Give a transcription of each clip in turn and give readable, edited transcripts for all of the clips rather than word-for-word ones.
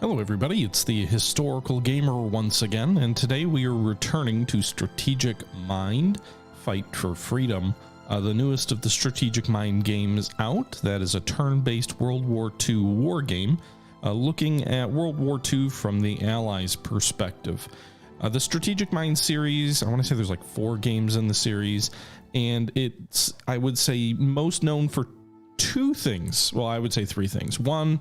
Hello everybody, it's the Historical Gamer once again, and today we are returning to Strategic Mind, Fight for Freedom. The newest of the Strategic Mind games out. That is a turn-based World War II war game, looking at World War II from the Allies' perspective. The Strategic Mind series, I want to say there's like 4 games in the series, and it's, I would say, most known for 2 things. Well, I would say 3 things. One,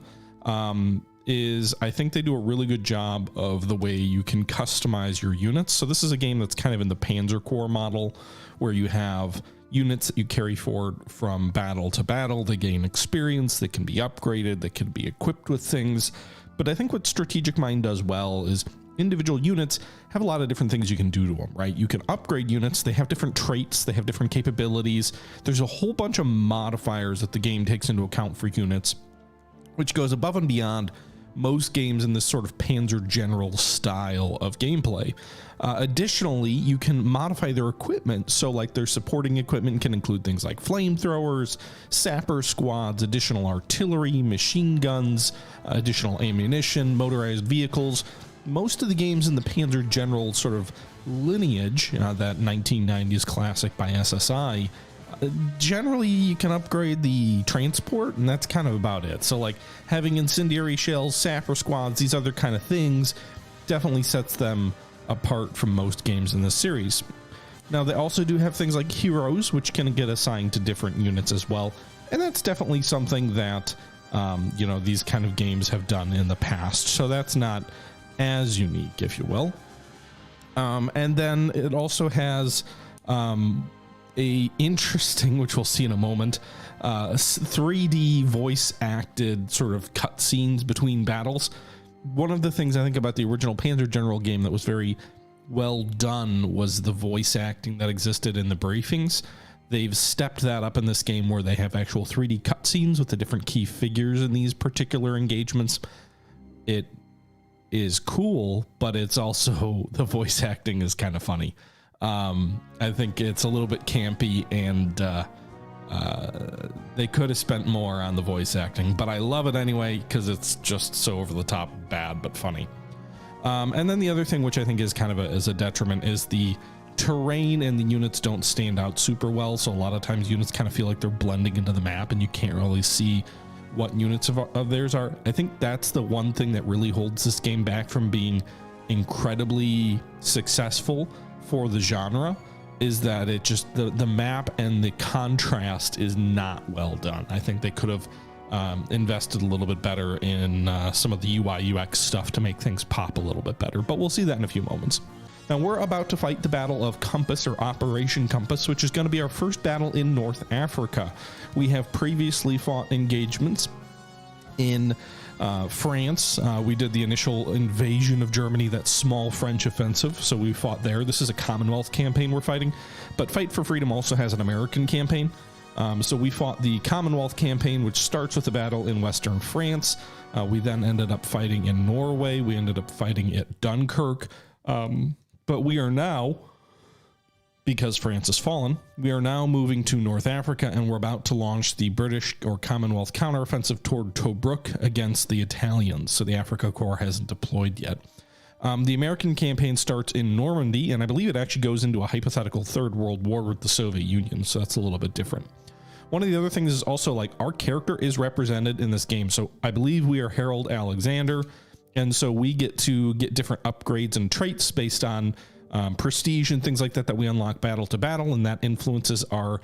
is I think they do a really good job of the way you can customize your units. So this is a game that's kind of in the Panzer Corps model, where you have units that you carry forward from battle to battle. They gain experience, they can be upgraded, they can be equipped with things. But I think what Strategic Mind does well is individual units have a lot of different things you can do to them, right? You can upgrade units, they have different traits, they have different capabilities. There's a whole bunch of modifiers that the game takes into account for units, which goes above and beyond most games in this sort of Panzer General style of gameplay. Additionally, you can modify their equipment. So like their supporting equipment can include things like flamethrowers, sapper squads, additional artillery, machine guns, additional ammunition, motorized vehicles. Most of the games in the Panzer General sort of lineage, that 1990s classic by SSI, generally you can upgrade the transport, and that's kind of about it. So like having incendiary shells, sapper squads, these other kind of things definitely sets them apart from most games in this series. Now they also do have things like heroes, which can get assigned to different units as well, and that's definitely something that you know, these kind of games have done in the past, so that's not as unique, if you will. And then it also has a interesting, which we'll see in a moment, 3D voice acted sort of cutscenes between battles. One of the things I think about the original Panzer General game that was very well done was the voice acting that existed in the briefings. They've stepped that up in this game where they have actual 3D cutscenes with the different key figures in these particular engagements. It is cool, but it's also, the voice acting is kind of funny. I think it's a little bit campy, and they could have spent more on the voice acting, but I love it anyway because it's just so over the top bad but funny. And then the other thing, which I think is kind of a detriment, is the terrain and the units don't stand out super well. So a lot of times units kind of feel like they're blending into the map and you can't really see what units of theirs are. I think that's the one thing that really holds this game back from being incredibly successful for the genre, is that it just, the map and the contrast is not well done. I think they could have invested a little bit better in some of the UI UX stuff to make things pop a little bit better, but we'll see that in a few moments. Now we're about to fight the Battle of Compass, or Operation Compass, which is going to be our first battle in North Africa. We have previously fought engagements in France. We did the initial invasion of Germany, that small French offensive, so we fought there. This is a Commonwealth campaign we're fighting, but Fight for Freedom also has an American campaign. So we fought the Commonwealth campaign, which starts with a battle in Western France. We then ended up fighting in Norway. We ended up fighting at Dunkirk. But we are now, because France has fallen, we are now moving to North Africa, and we're about to launch the British or Commonwealth counteroffensive toward Tobruk against the Italians. So the Africa Corps hasn't deployed yet. The American campaign starts in Normandy, and I believe it actually goes into a hypothetical Third World War with the Soviet Union, so that's a little bit different. One of the other things is also, like, our character is represented in this game. So I believe we are Harold Alexander, and so we get to get different upgrades and traits based on prestige and things like that we unlock battle to battle, and that influences our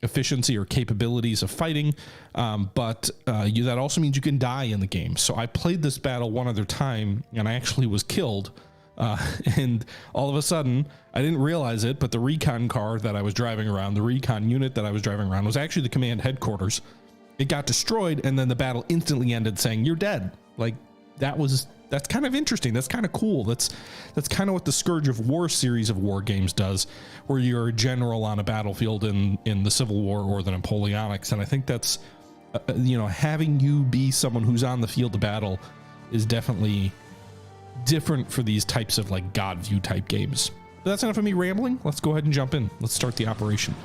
efficiency or capabilities of fighting. But that also means you can die in the game. So I played this battle one other time, and I actually was killed. And all of a sudden, I didn't realize it, but the recon car that I was driving around, the recon unit that I was driving around, was actually the command headquarters. It got destroyed, and then the battle instantly ended saying, "You're dead." Like, that's kind of interesting. That's kind of cool. That's kind of what the Scourge of War series of war games does, where you're a general on a battlefield in the Civil War or the Napoleonics. And I think that's, you know, having you be someone who's on the field of battle is definitely different for these types of, like, God view type games. But that's enough of me rambling. Let's go ahead and jump in. Let's start the operation.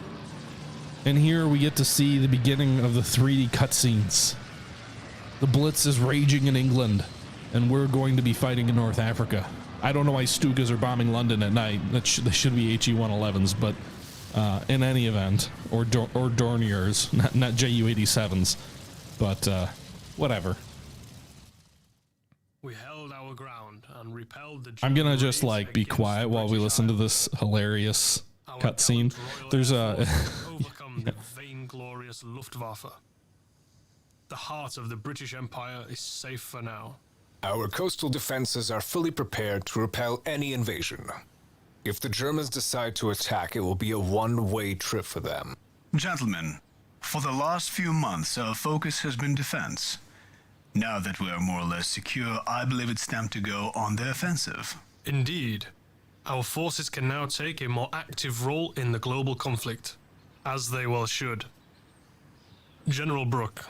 And here we get to see the beginning of the 3D cutscenes. The Blitz is raging in England, and we're going to be fighting in North Africa. I don't know why Stukas are bombing London at night. They should be HE-111s, but in any event, or Dorniers, not Ju-87s, but whatever. We held our ground and repelled the I'm gonna just like be quiet while we listen to this hilarious cutscene. There's a overcome the vainglorious Luftwaffe. The heart of the British Empire is safe for now. Our coastal defenses are fully prepared to repel any invasion. If the Germans decide to attack, it will be a one-way trip for them. Gentlemen, for the last few months, our focus has been defense. Now that we are more or less secure, I believe it's time to go on the offensive. Indeed. Our forces can now take a more active role in the global conflict, as they well should. General Brooke,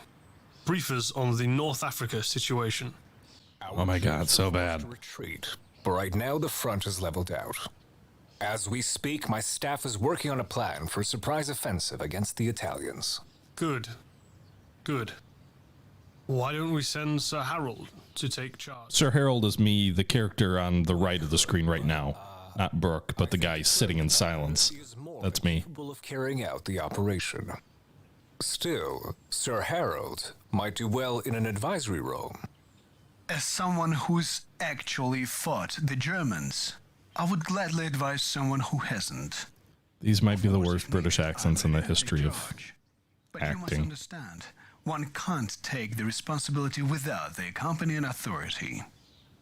brief us on the North Africa situation. Oh my God, so bad. Retreat, but right now the front is leveled out. As we speak, my staff is working on a plan for a surprise offensive against the Italians. Good. Good. Why don't we send Sir Harold to take charge? Sir Harold is me, the character on the right of the screen right now. Not Brooke, but the guy sitting in silence. That's me. Capable of carrying out the operation. Still, Sir Harold might do well in an advisory role. As someone who's actually fought the Germans, I would gladly advise someone who hasn't. These might be the worst British accents in the history of But you must acting. understand, one can't take the responsibility without the accompanying authority.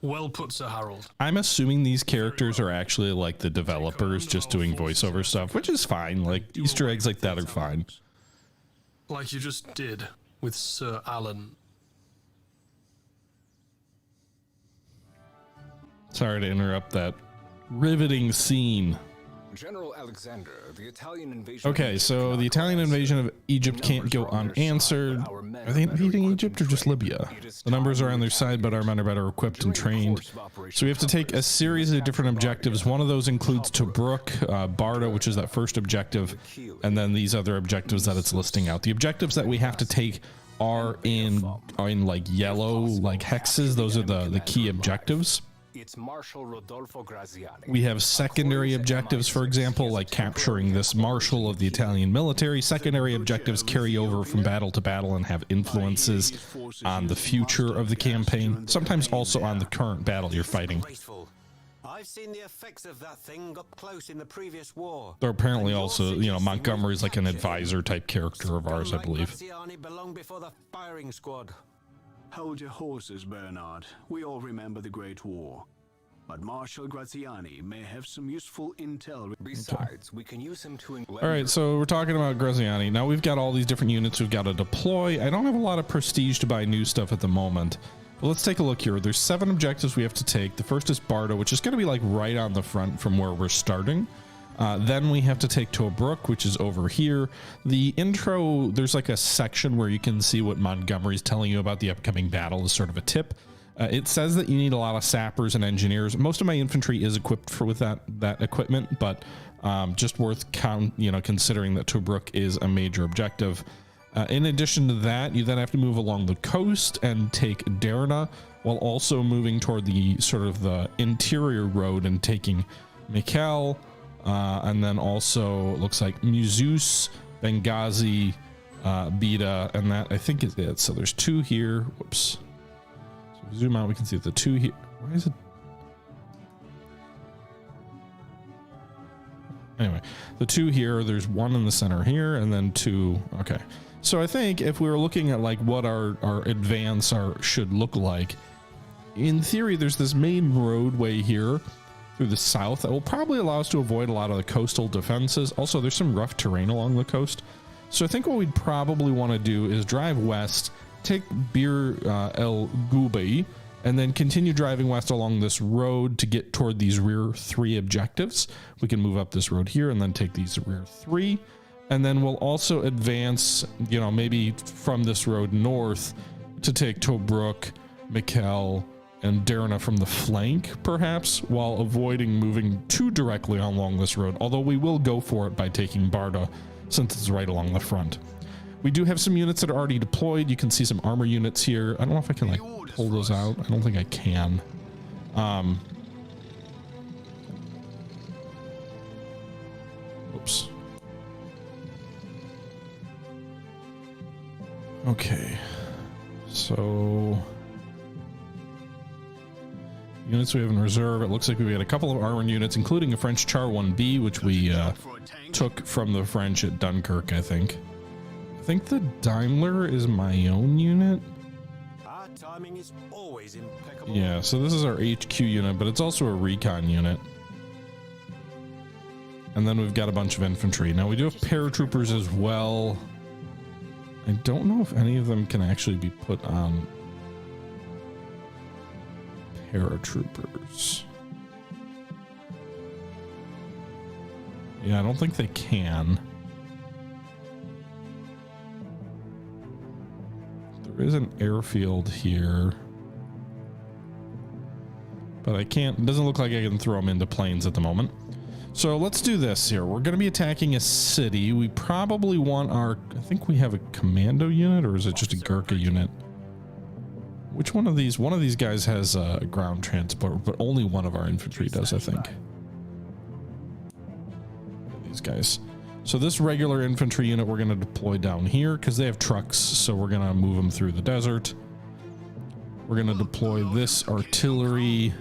Well put, Sir Harold. I'm assuming these characters are actually like the developers just doing voiceover stuff, which is fine. Like Easter eggs like that are fine. Like you just did with Sir Alan. Sorry to interrupt that riveting scene. General Alexander, the Italian invasion. Okay, so the Italian invasion of Egypt can't go unanswered. Are they invading Egypt or just Libya? The numbers are on their side, but our men are better equipped and trained. So we have to take a series of different objectives. One of those includes Tobruk, Barda, which is that first objective, and then these other objectives that it's listing out. The objectives that we have to take are in like yellow, like hexes. Those are the key objectives. It's Marshal Rodolfo Graziani. We have secondary objectives, for example, like capturing this marshal of the Italian military. Secondary objectives carry over from battle to battle and have influences on the future of the campaign, sometimes also on the current battle you're fighting. I've seen the effects of that thing up close in the previous war. They're apparently also, you know, Montgomery's like an advisor type character of ours, I believe. Graziani belonged before the firing squad. Hold your horses, Bernard. We all remember the Great War. But Marshal Graziani may have some useful intel. Besides, we can use him to... All right, so we're talking about Graziani. Now we've got all these different units we've got to deploy. I don't have a lot of prestige to buy new stuff at the moment. But let's take a look here. There's 7 objectives we have to take. The first is Bardo, which is going to be like right on the front from where we're starting. Then we have to take Tobruk, which is over here. The intro, there's like a section where you can see what Montgomery's telling you about the upcoming battle as sort of a tip. It says that you need a lot of sappers and engineers. Most of my infantry is equipped with that equipment, but just worth considering that Tobruk is a major objective. In addition to that, you then have to move along the coast and take Derna, while also moving toward the sort of the interior road and taking Mikkel. And then also it looks like Muzus, Benghazi, Bida, and that I think is it. So there's 2 here. Whoops. So if we zoom out, we can see the 2 here. Why is it? Anyway, the 2 here, there's 1 in the center here, and then 2. Okay. So I think if we were looking at like what our advance should look like, in theory, there's this main roadway here through the south that will probably allow us to avoid a lot of the coastal defenses. Also, there's some rough terrain along the coast. So I think what we'd probably want to do is drive west, take Bir El Gubi, and then continue driving west along this road to get toward these rear 3 objectives. We can move up this road here and then take these rear 3. And then we'll also advance, maybe from this road north to take Tobruk, Mikkel, and Derna from the flank, perhaps, while avoiding moving too directly along this road, although we will go for it by taking Barda, since it's right along the front. We do have some units that are already deployed. You can see some armor units here. I don't know if I can like pull those out. I don't think I can. Oops. Okay. So units we have in reserve. It looks like we got a couple of armored units, including a French Char 1B, which we took from the French at Dunkirk, I think. I think the Daimler is my own unit. Our timing is always impeccable. Yeah, so this is our HQ unit, but it's also a recon unit. And then we've got a bunch of infantry. Now we do have paratroopers as well. I don't know if any of them can actually be put on paratroopers. Yeah, I don't think they can. There is an airfield here, but I can't. It doesn't look like I can throw them into planes at the moment. So let's do this here. We're going to be attacking a city. We probably want our, I think we have a commando unit, or is it just a Gurkha unit? Which one of these? One of these guys has a ground transport, but only one of our infantry does, I think. These guys. So this regular infantry unit we're going to deploy down here because they have trucks, so we're going to move them through the desert. We're going to deploy this artillery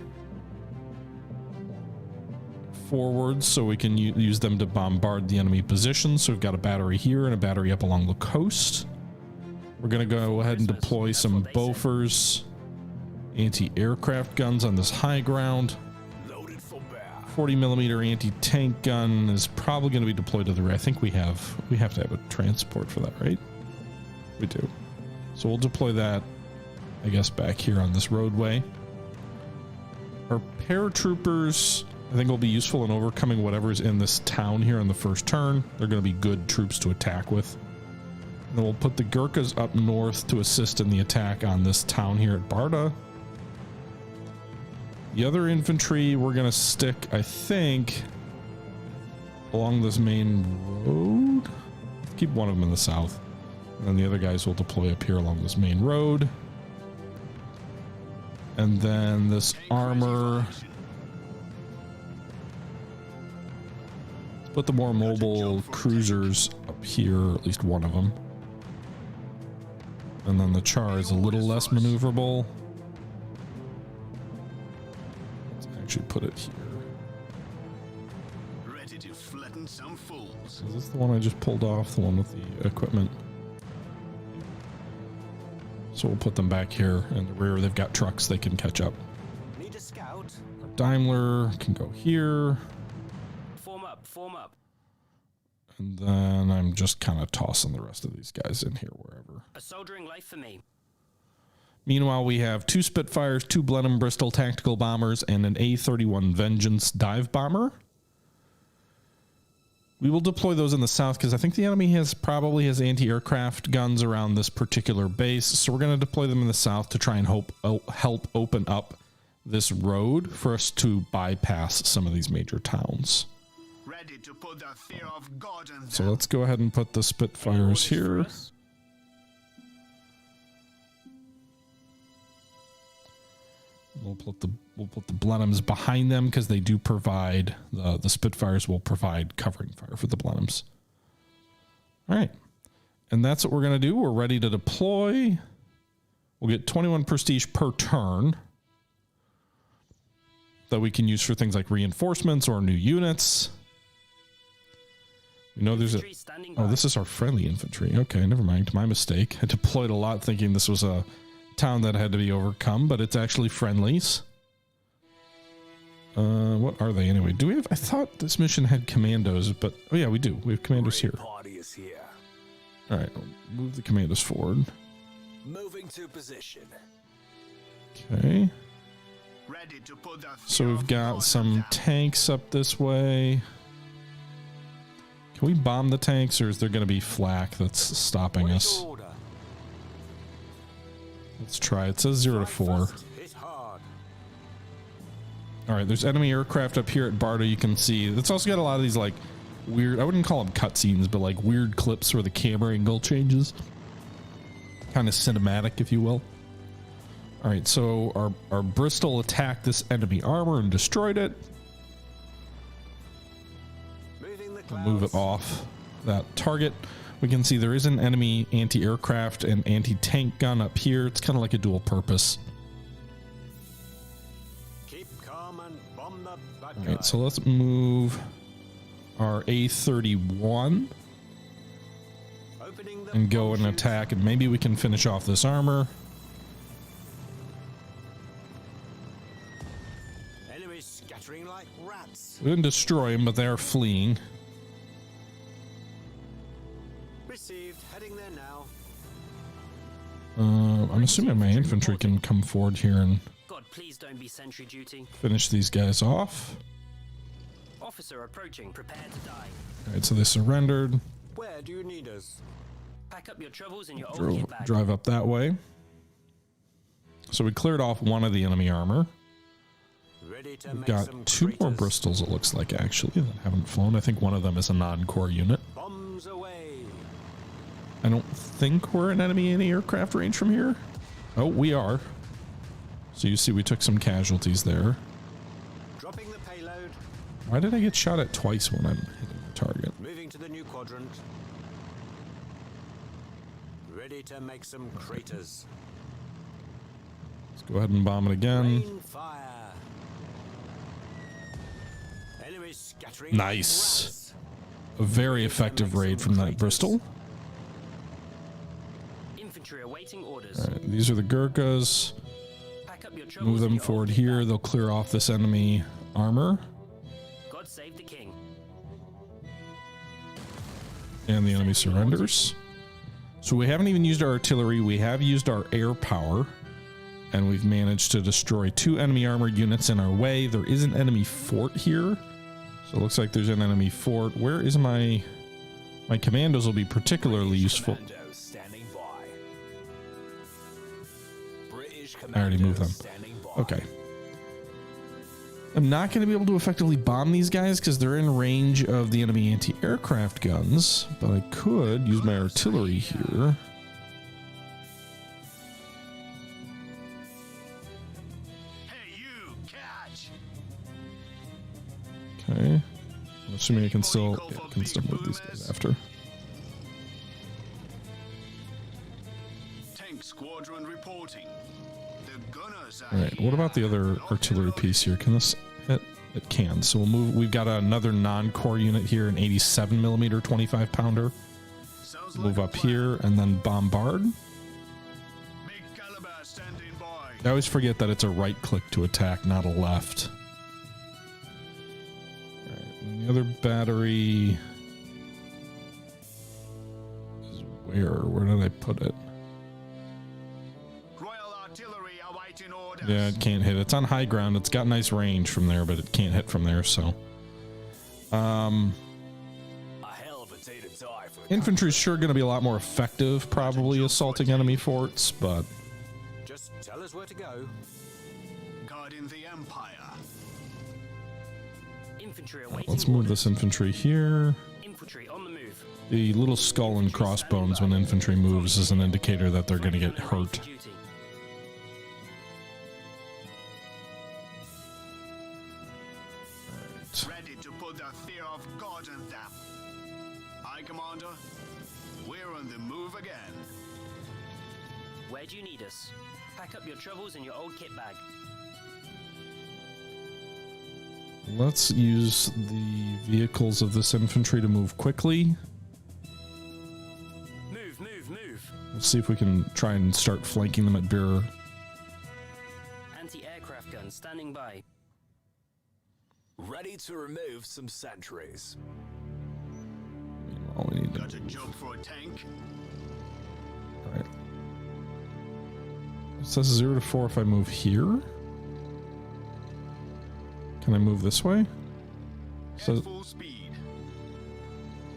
forwards so we can use them to bombard the enemy positions. So we've got a battery here and a battery up along the coast. We're going to go ahead and deploy some Bofors anti-aircraft guns on this high ground. 40mm anti-tank gun is probably going to be deployed to the rear. I think we have to have a transport for that, right? We do. So we'll deploy that, I guess, back here on this roadway. Our paratroopers, I think, will be useful in overcoming whatever's in this town here on the first turn. They're going to be good troops to attack with. And then we'll put the Gurkhas up north to assist in the attack on this town here at Barda. The other infantry we're going to stick, I think, along this main road. Let's keep one of them in the south. And then the other guys will deploy up here along this main road. And then this armor. Let's put the more mobile cruisers up here, at least one of them. And then the Char is a little less maneuverable. Actually put it here. Ready to flatten some fools. Is this the one I just pulled off? The one with the equipment? So we'll put them back here in the rear. They've got trucks they can catch up. Need a scout? Daimler can go here. Form up, form up. And then I'm just kind of tossing the rest of these guys in here wherever. A soldiering life for me. Meanwhile, we have 2 Spitfires, 2 Blenheim Bristol tactical bombers, and an A-31 Vengeance dive bomber. We will deploy those in the south because I think the enemy probably has anti-aircraft guns around this particular base. So we're going to deploy them in the south to try and help open up this road for us to bypass some of these major towns. Ready to put the fear of God in them. So let's go ahead and put the Spitfires here. We'll put the Blenheims behind them because they do provide the Spitfires will provide covering fire for the Blenheims. All right, and that's what we're gonna do. We're ready to deploy. We'll get 21 prestige per turn that we can use for things like reinforcements or new units. We know there's this is our friendly infantry. Okay, never mind. My mistake. I deployed a lot thinking this was a town that had to be overcome, but it's actually friendlies. What are they anyway? Do we have? I thought this mission had commandos, but oh yeah, we do. We have commandos here. Party is here. All right, we'll move the commandos forward. Moving to position. Okay. Ready to put the So fear we've of got God some in them. tanks up this way. Can we bomb the tanks, or is there going to be flak that's stopping us? Order. Let's try. It says 0 to 4. It's hard. All right, there's enemy aircraft up here at Barda. You can see it's also got a lot of these like weird, I wouldn't call them cutscenes, but like weird clips where the camera angle changes. Kind of cinematic, if you will. All right, so our Bristol attacked this enemy armor and destroyed it. We'll move it off that target. We can see there is an enemy anti-aircraft and anti-tank gun up here. It's kind of like a dual purpose. Keep calm and bomb the bad All guy. right, so let's move our A31 Opening the and go bomb and chute. attack, and maybe we can finish off this armor. Enemies scattering like rats. We didn't destroy them, but they are fleeing. Received. Heading there now. I'm assuming my infantry can come forward here and God, please don't be sentry duty. finish these guys off. Officer approaching. Prepare to die. All right, so they surrendered. Where do you need us? Pack up your troubles in your old kit bag. Drive up that way. So we cleared off one of the enemy armor. Ready to We've make got some two more craters. Bristols, it looks like, actually, that haven't flown. I think one of them is a non-core unit. Bombs away. I don't think we're in enemy anti-aircraft range from here. Oh, we are. So you see we took some casualties there. Dropping the payload. Why did I get shot at twice when I'm hitting the target? Moving to the new quadrant. Ready to make some craters. Let's go ahead and bomb it again. Rain fire. Enemies scattering. Nice. Like rats. A very effective raid from that Bristol. Infantry awaiting orders. All right, these are the Gurkhas. Pack up your troubles Move in them your forward old kit here. bag. They'll clear off this enemy armor God save the king. and the enemy surrenders. So we haven't even used our artillery. We have used our air power, and we've managed to destroy 2 enemy armor units in our way. There is an enemy fort here. So it looks like there's an enemy fort. Where is my commandos will be particularly useful. Commandos standing by. British I already moved them. standing by. Okay. I'm not going to be able to effectively bomb these guys because they're in range of the enemy anti-aircraft guns, but I could use my artillery here. Hey, you, catch! Okay. I'm assuming I can still move these guys after. Tank squadron reporting. The gunners are All right. What about the other artillery piece here? Can this hit? It can. So we'll move. We've got another non-core unit here, an 87 millimeter 25 pounder. Sounds Move like up a plan. here and then bombard. Big caliber standing by. I always forget that it's a right click to attack, not a left. All right, and the other battery is where did I put it? Royal artillery awaiting orders. Yeah, it can't hit. It's on high ground. It's got nice range from there, but it can't hit from there. So, A hell of a day to die for infantry's sure going to be a lot more effective, probably assaulting enemy forts, but Just tell us where to go. Guarding the Empire. Infantry awaiting let's move orders. this infantry here. Infantry on the move. The little skull and crossbones when infantry moves is an indicator that they're going to get hurt. Duty. Ready to put the fear of God in them. Aye, Commander. We're on the move again. Where do you need us? Pack up your troubles in your old kit bag. Let's use the vehicles of this infantry to move quickly. Move, move, move. Let's see if we can try and start flanking them at Beer. Anti-aircraft guns standing by. ready to remove some sentries. All we need to Got a job for a tank? All right. It says 0 to 4 if I move here. Can I move this way? So, At full speed.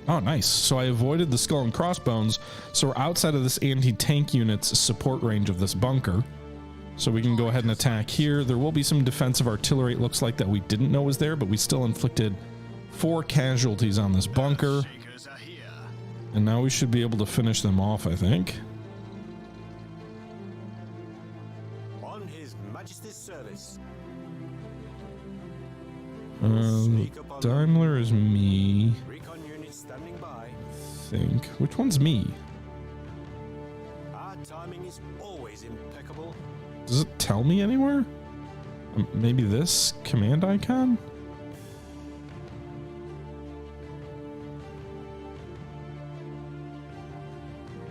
oh, nice. So I avoided the skull and crossbones. So we're outside of this anti-tank unit's support range of this bunker. So we can go ahead and attack here. There will be some defensive artillery, it looks like, that we didn't know was there, but we still inflicted 4 casualties on this bunker. Shakers are here. And now we should be able to finish them off, I think. On His Majesty's service. Daimler is me, Recon units standing by. I think. Which one's me? Our timing is always impeccable. Does it tell me anywhere? Maybe this command icon?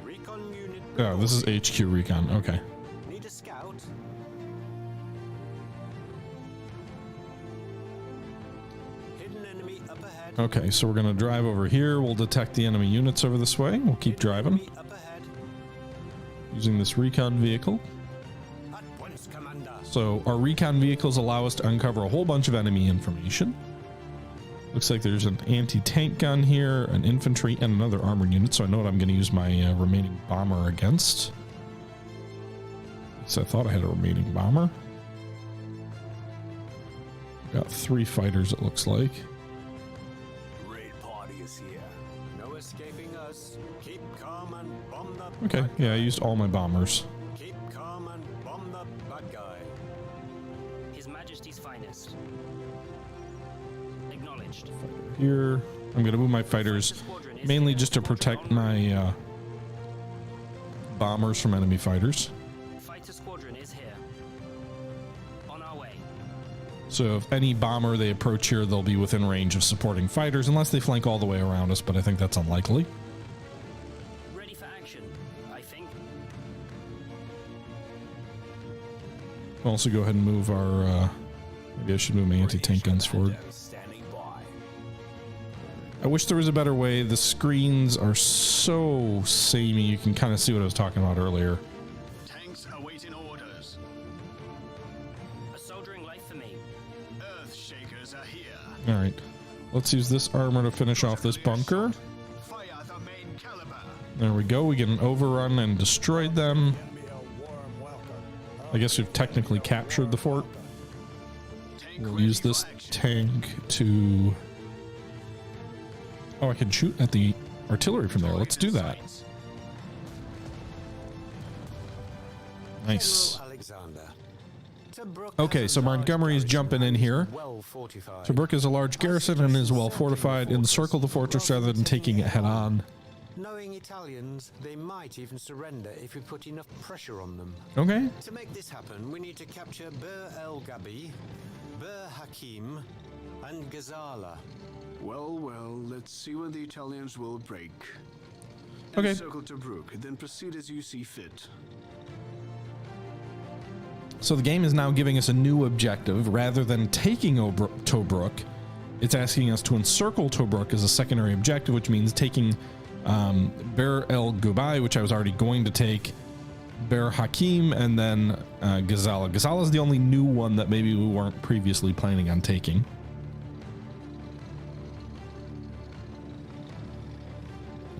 Recon unit. Oh, this is HQ Recon. Okay. Need a scout? Hidden enemy up ahead. Okay, so we're going to drive over here. We'll detect the enemy units over this way. We'll keep driving Enemy up ahead. using this recon vehicle. At once, Commander. So our recon vehicles allow us to uncover a whole bunch of enemy information. Looks like there's an anti-tank gun here, an infantry, and another armored unit. So I know what I'm going to use my remaining bomber against. So I thought I had a remaining bomber. Got 3 fighters, it looks like. Raid party is here. No escaping us. Keep calm and bomb the Okay, bad yeah, I guy. used all my bombers. Keep calm and bomb the bad guy. His Majesty's finest. Acknowledged. Here, I'm going to move my fighters mainly just to protect my bombers from enemy fighters. Fighter squadron is here. On our way. So if any bomber they approach here, they'll be within range of supporting fighters, unless they flank all the way around us, but I think that's unlikely. Ready for action, I think. I'll also go ahead and move our, maybe I should move my anti-tank guns forward. Standing by. I wish there was a better way. The screens are so samey. You can kind of see what I was talking about earlier. Tanks awaiting orders. A soldiering life for me. Earth Shakers are here. All right, let's use this armor to finish off this bunker. Fire the main caliber. There we go. We get an overrun and destroyed them. I guess we've technically captured the fort. Tank We'll ready use for this action. tank to... Oh, I can shoot at the artillery from there. Let's do that. Nice. General Alexander. Tobruk Okay, has a so large Montgomery is garrison jumping in and is here. Well fortified. Tobruk is a large garrison and is well fortified. Encircle the fortress rather than taking it head on. Knowing Italians, they might even surrender if we put enough pressure on them. Okay. To make this happen, we need to capture Bir El Gabi, Bir Hakim, and Ghazala. Well, well, let's see when the Italians will break. Okay. Encircle Tobruk, then proceed as you see fit. So the game is now giving us a new objective. Rather than taking Tobruk, it's asking us to encircle Tobruk as a secondary objective, which means taking Bir El Gubai, which I was already going to take, Bir Hakim, and then Ghazala. Ghazala is the only new one that maybe we weren't previously planning on taking.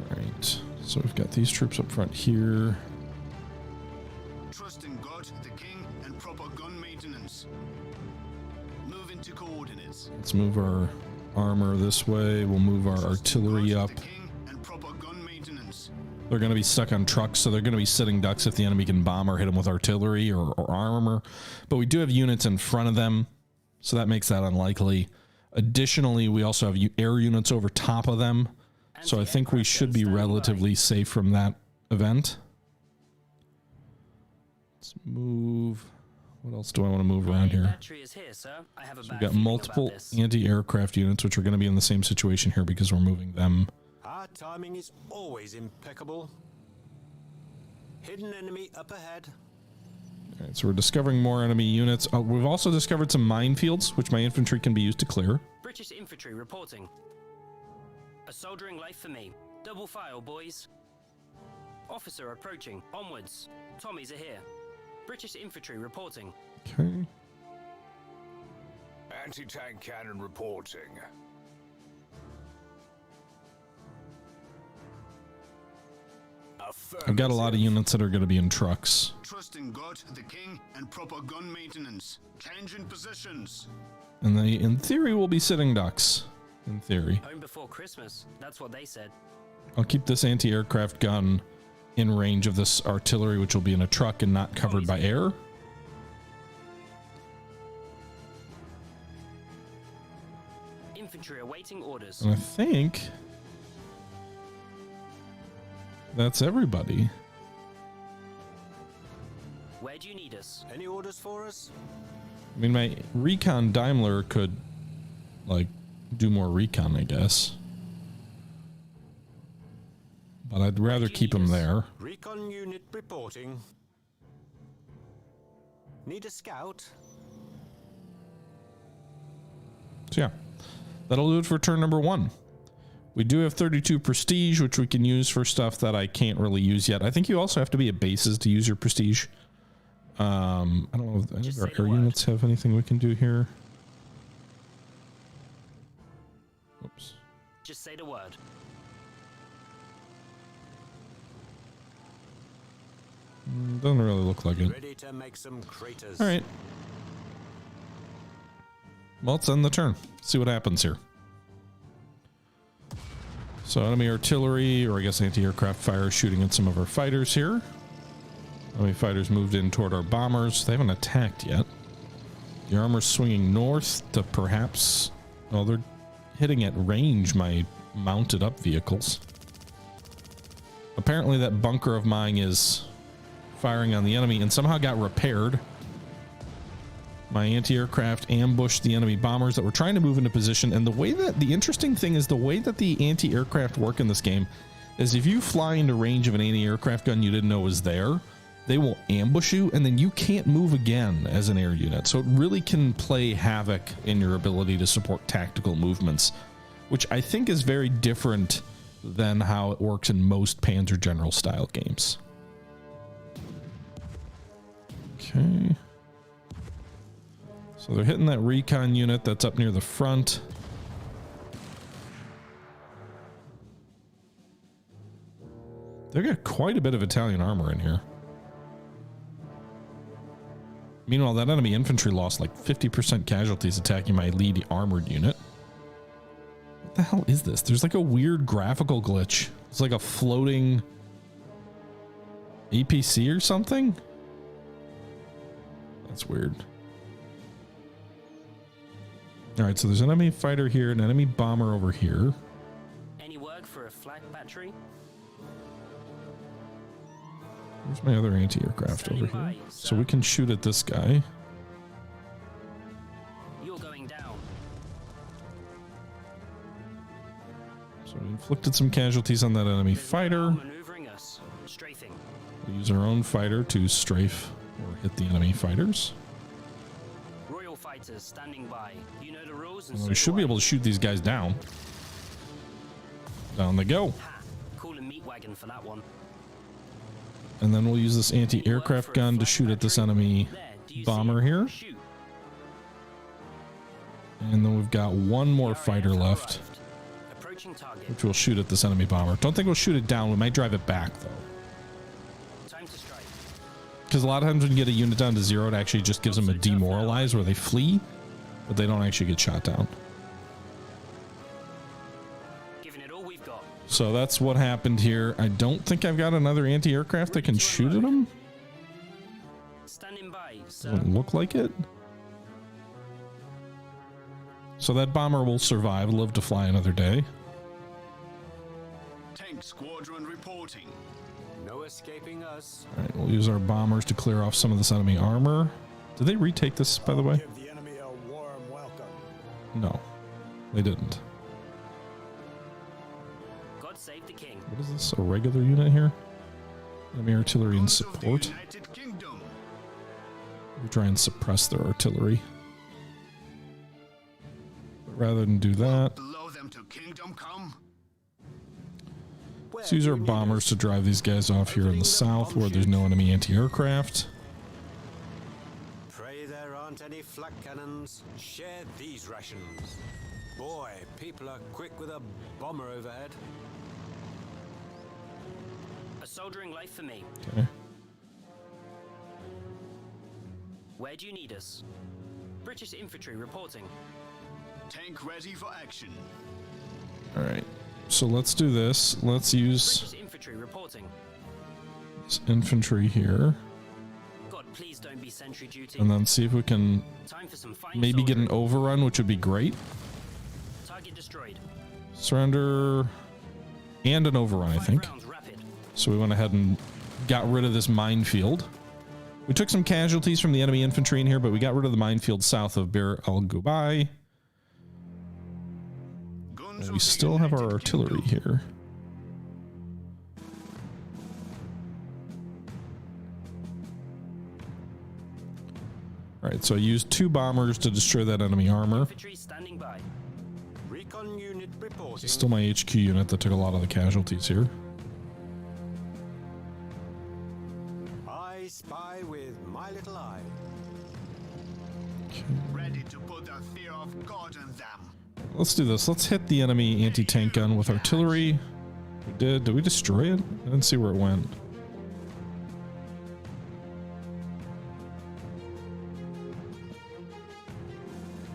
All right, so we've got these troops up front here. Trust in God, the King, and proper gun maintenance. Move into coordinates. Let's move our armor this way. We'll move our artillery God, up. the King, and proper gun maintenance. They're going to be stuck on trucks, so they're going to be sitting ducks if the enemy can bomb or hit them with artillery or armor. But we do have units in front of them, so that makes that unlikely. Additionally, we also have air units over top of them, so I think we should be relatively safe from that event. Let's move. What else do I want to move around here? Battery is here, sir. I have a So bad we've got feeling multiple about this. anti-aircraft units, which are going to be in the same situation here because we're moving them. Our timing is always impeccable. Hidden enemy up ahead. All right, so we're discovering more enemy units. We've also discovered some minefields, which my infantry can be used to clear. British infantry reporting. A soldiering life for me. Double file, boys. Officer approaching. Onwards. Tommies are here. British infantry reporting. Okay. Anti-tank cannon reporting. I've got a lot of units that are going to be in trucks. Trust in God, the King, and proper gun maintenance. Changing positions. And they, in theory, will be sitting ducks. in theory. Home before Christmas. That's what they said. I'll keep this anti-aircraft gun in range of this artillery, which will be in a truck and not covered by air. Infantry awaiting orders. And I think that's everybody. Where do you need us? Any orders for us? I mean, my recon Daimler could, like, do more recon, I guess. But I'd rather keep him there. Recon unit reporting. Need a scout? So yeah, that'll do it for turn number 1. We do have 32 prestige, which we can use for stuff that I can't really use yet. I think you also have to be at bases to use your prestige. I don't know if any of our air units have anything we can do here. Oops. Just say the word. Doesn't really look like it. Ready to make some craters. All right. Well, let's end the turn. See what happens here. So enemy artillery, or I guess anti-aircraft fire, shooting at some of our fighters here. Enemy fighters moved in toward our bombers. They haven't attacked yet. The armor's swinging north to perhaps... Oh, they're hitting at range my mounted up vehicles. Apparently that bunker of mine is firing on the enemy and somehow got repaired. My anti-aircraft ambushed the enemy bombers that were trying to move into position. And the interesting thing is the way that the anti-aircraft work in this game is if you fly into range of an anti-aircraft gun you didn't know was there, they will ambush you and then you can't move again as an air unit. So it really can play havoc in your ability to support tactical movements, which I think is very different than how it works in most Panzer General style games. Okay. So they're hitting that recon unit that's up near the front. They've got quite a bit of Italian armor in here. Meanwhile, that enemy infantry lost like 50% casualties attacking my lead armored unit. What the hell is this? There's like a weird graphical glitch. It's like a floating APC or something. That's weird. All right, so there's an enemy fighter here, an enemy bomber over here. Any work for a flak battery? Where's my other anti-aircraft over here? So we can shoot at this guy. You're going down. So we inflicted some casualties on that enemy fighter. Maneuvering us. Strafing. We'll use our own fighter to strafe or hit the enemy fighters. Royal fighters standing by. You know the rules, and And so we should do be I. able to shoot these guys down. Down they go. Ha! Call a meat wagon for that one. And then we'll use this anti-aircraft gun to shoot at this enemy There, do you see bomber it? here. Shoot. And then we've got one more RAF fighter left, arrived. Approaching target. which we'll shoot at this enemy bomber. Don't think we'll shoot it down. We might drive it back though. Time to strike. Because a lot of times when you get a unit down to 0, it actually just gives them a demoralize where they flee, but they don't actually get shot down. Giving it all we've got. So that's what happened here. I don't think I've got another anti-aircraft that can shoot at them. Standing by, sir. Doesn't look like it. So that bomber will survive, live to fly another day. Tank squadron reporting. No escaping us. All right, we'll use our bombers to clear off some of this enemy armor. Did they retake this, by the way? Give the enemy a warm welcome. No, they didn't. God save the king. What is this? A regular unit here? Enemy artillery and Cause of the support. United Kingdom. We try and suppress their artillery. But rather than do that, Below them to kingdom come. let's use our bombers to drive these guys off here in the south where there's no enemy anti-aircraft. Pray there aren't any flak cannons. Share these rations. Boy, people are quick with a bomber overhead. A soldering life for me. Okay. Where do you need us? British infantry reporting. Tank ready for action. All right. So let's do this. Let's use British infantry reporting. this infantry here, God, please don't be sentry duty. and then see if we can Time for some fine maybe get an soldiering. overrun, which would be great. Target destroyed. Surrender and an overrun, I 5 think. rounds rapid. So we went ahead and got rid of this minefield. We took some casualties from the enemy infantry in here, but we got rid of the minefield south of Bir Al Gubai. Guns We of the still have our United artillery Kingdom. here. All right, so I used 2 bombers to destroy that enemy armor. Infantry standing by. Recon unit reporting. Still my HQ unit that took a lot of the casualties here. I spy with my little eye. Ready to put the fear of God in them. Let's do this. Let's hit the enemy anti-tank gun with artillery. We did. Did we destroy it? I didn't see where it went.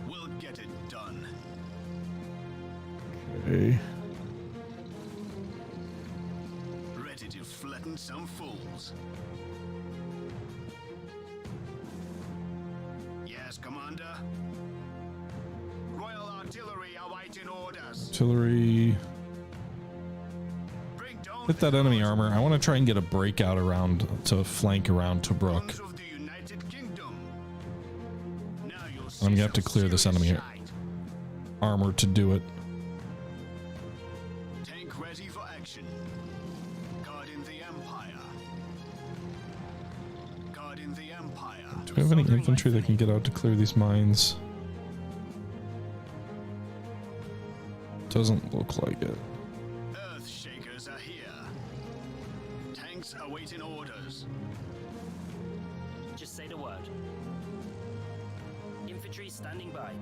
We'll get it done. Okay. Ready to flatten some fools. Yes, Commander. Royal Artillery awaiting orders. Artillery. Bring down Hit that enemy armor. I want to try and get a breakout around to flank around Tobruk. Guns of the United Kingdom. Now you'll I'm gonna see have to some clear this serious enemy shite. armor to do it. Tank ready for action. Guarding the Empire. Guarding the Empire. Do we have any infantry that can get out to clear these mines? Doesn't look like it. Earth Shakers are here. Tanks awaiting orders. Just say the word. Infantry standing by.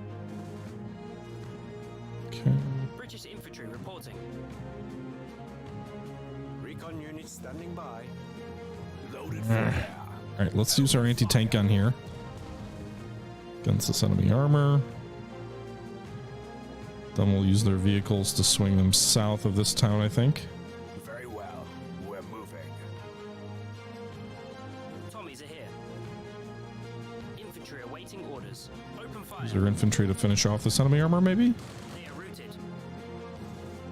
Okay. British infantry reporting. Recon unit standing by. Loaded for bear. All right, let's use our anti-tank gun here against this enemy armor. Then we'll use their vehicles to swing them south of this town, I think. Very well. We're moving. Tommies are here. Infantry awaiting orders. Open fire. Use our infantry to finish off this enemy armor, maybe? They are routed.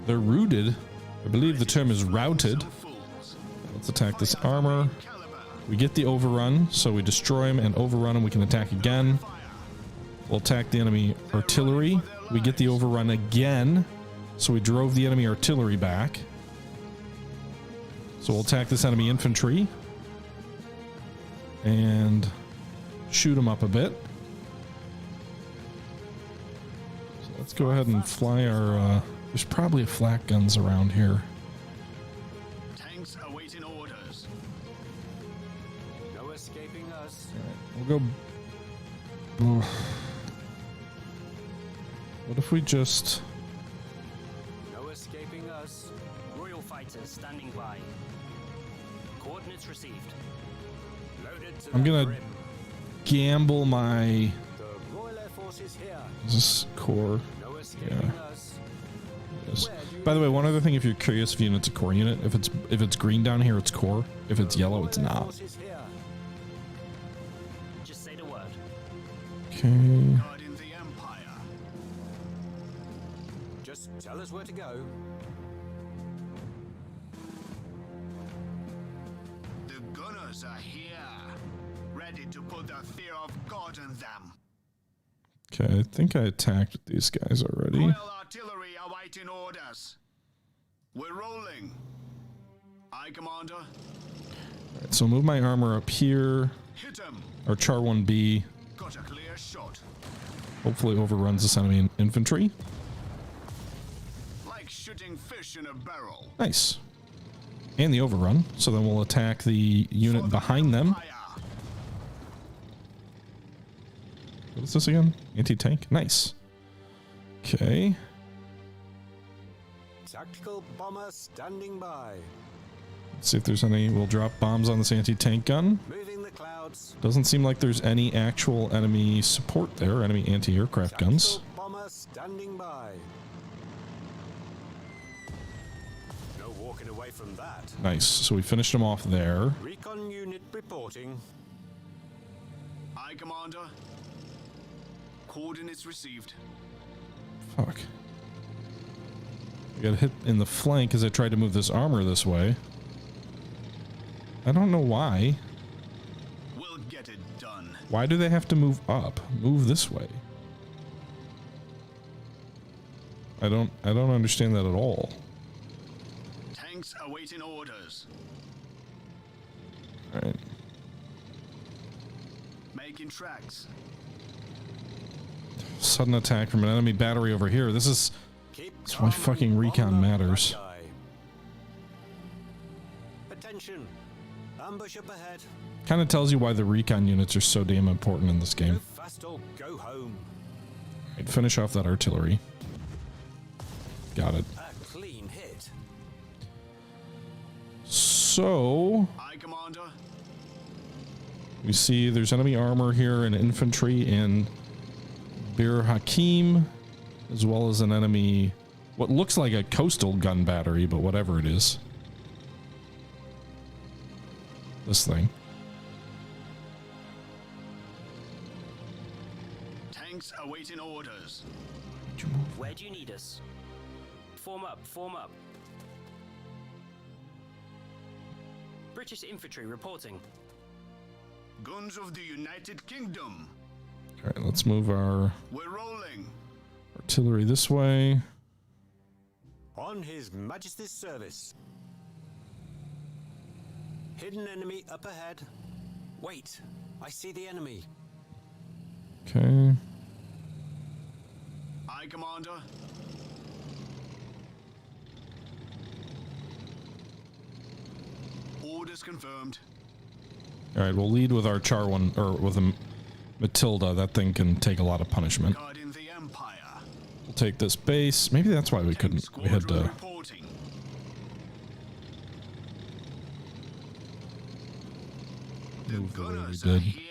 They're rooted. I believe the term is routed. Some fools. Let's attack this armor. Caliber. We get the overrun, so we destroy him and overrun him. We can attack again. We'll attack the enemy artillery. We get the overrun again, so we drove the enemy artillery back. So we'll attack this enemy infantry and shoot him up a bit. So let's go ahead and fly our... there's probably a flak guns around here. Tanks awaiting orders. No escaping us. We'll go... What if we just... No escaping us. Royal fighters standing by. Coordinates received. Loaded to I'm the gonna brim. gamble my... The Royal Air Force is here. Is this core? No escaping us. Yes. Where do you By the way, one other thing, if you're curious if unit's a core unit, if it's green down here, it's core. If it's yellow, it's Royal Air not. Force is here. Just say the word. Okay. Guarding the Empire. Just tell us where to go. The gunners are here. Ready to put the fear of God in them. Okay, I think I attacked these guys already. Royal Artillery awaiting orders. We're rolling. Aye, Commander. Alright, so move my armor up here. Hit him. Our Char 1B Got a clear shot. hopefully overruns this enemy infantry. Like shooting fish in a barrel. Nice. And the overrun. So then we'll attack the unit behind them. Fire. What is this again? Anti-tank? Nice. Okay. Tactical bomber standing by. Let's see if there's any. We'll drop bombs on this anti-tank gun. Moving the clouds. Doesn't seem like there's any actual enemy support there, enemy anti-aircraft guns. Tactical bomber bomber standing by. No walking away from that. Nice. So we finished him off there. Recon unit reporting. Aye, Commander. Coordinates received. Fuck. I got hit in the flank as I tried to move this armor this way. I don't know why. We'll get it done. Why do they have to move up? Move this way. I don't understand that at all. Tanks awaiting orders. All right. Making tracks. Sudden attack from an enemy battery over here. That's why fucking recon matters. Attention. Ambush up ahead. Kind of tells you why the recon units are so damn important in this game. Go fast or go home. Right, finish off that artillery. Got it. A clean hit. So Aye, Commander. we see there's enemy armor here and infantry in Bir Hakim, as well as an enemy, what looks like a coastal gun battery, but whatever it is. This thing. Tanks awaiting orders. Where do you need us? Form up, form up. British infantry reporting. Guns of the United Kingdom. All right, let's move our We're rolling. artillery this way. On His Majesty's service. Hidden enemy up ahead. Wait, I see the enemy. Okay. Aye, Commander. Orders confirmed. All right, we'll lead with our Char one, or with a Matilda. That thing can take a lot of punishment. Guarding the Empire. We'll take this base. Maybe that's why we couldn't. We had to. Reporting. The Move the way we gunners did. are here.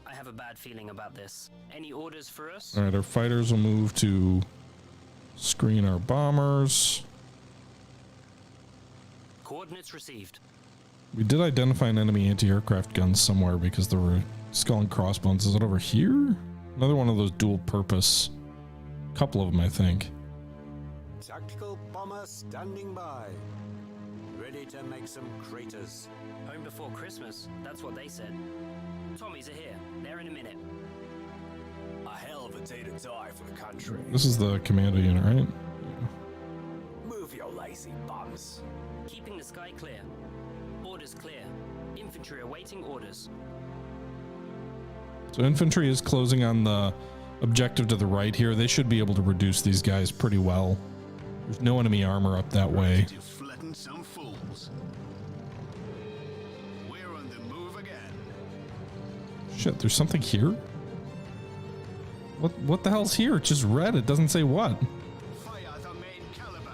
I have a bad feeling about this. Any orders for us? All right, our fighters will move to screen our bombers. Coordinates received. We did identify an enemy anti-aircraft gun somewhere because there were skull and crossbones. Is it over here? Another one of those dual purpose. Couple of them, I think. Tactical bomber standing by. Ready to make some craters. Home before Christmas. That's what they said. Tommies are here. They're in a minute. A hell of a day to die for the country. This is the commando unit, right? Move your lazy bums. Keeping the sky clear. Orders clear. Infantry awaiting orders. So infantry is closing on the objective to the right here. They should be able to reduce these guys pretty well. There's no enemy armor up that way. To flatten some fools. We're on the move again. Shit, there's something here? What the hell's here? It's just red. It doesn't say what. Fire the main caliber.